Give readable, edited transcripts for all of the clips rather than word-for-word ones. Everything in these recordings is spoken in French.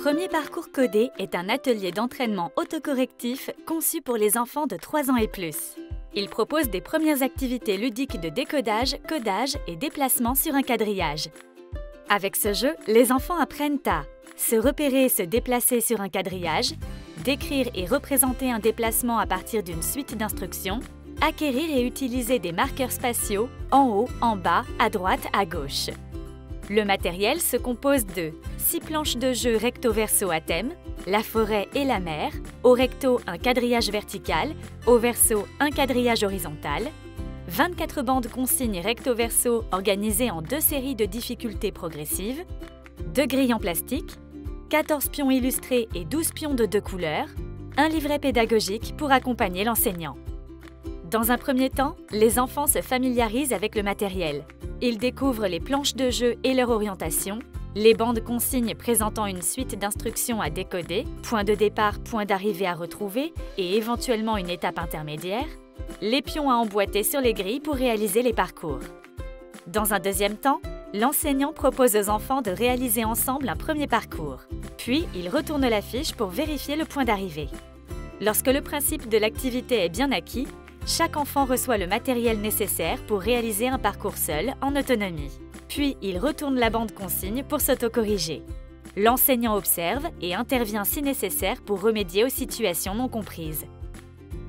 Premier parcours codé est un atelier d'entraînement autocorrectif conçu pour les enfants de 3 ans et plus. Il propose des premières activités ludiques de décodage, codage et déplacement sur un quadrillage. Avec ce jeu, les enfants apprennent à se repérer et se déplacer sur un quadrillage, décrire et représenter un déplacement à partir d'une suite d'instructions, acquérir et utiliser des marqueurs spatiaux en haut, en bas, à droite, à gauche. Le matériel se compose de 6 planches de jeu recto-verso à thème, la forêt et la mer, au recto un quadrillage vertical, au verso un quadrillage horizontal, 24 bandes consignes recto-verso organisées en 2 séries de difficultés progressives, 2 grilles en plastique, 14 pions illustrés et 12 pions de 2 couleurs, un livret pédagogique pour accompagner l'enseignant. Dans un premier temps, les enfants se familiarisent avec le matériel. Ils découvrent les planches de jeu et leur orientation, les bandes consignes présentant une suite d'instructions à décoder, point de départ, point d'arrivée à retrouver et éventuellement une étape intermédiaire, les pions à emboîter sur les grilles pour réaliser les parcours. Dans un deuxième temps, l'enseignant propose aux enfants de réaliser ensemble un premier parcours. Puis, il retourne la fiche pour vérifier le point d'arrivée. Lorsque le principe de l'activité est bien acquis, chaque enfant reçoit le matériel nécessaire pour réaliser un parcours seul, en autonomie. Puis, il retourne la bande consigne pour s'autocorriger. L'enseignant observe et intervient si nécessaire pour remédier aux situations non comprises.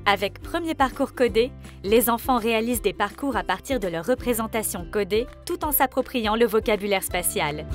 Avec Premier parcours codé, les enfants réalisent des parcours à partir de leur représentation codée tout en s'appropriant le vocabulaire spatial.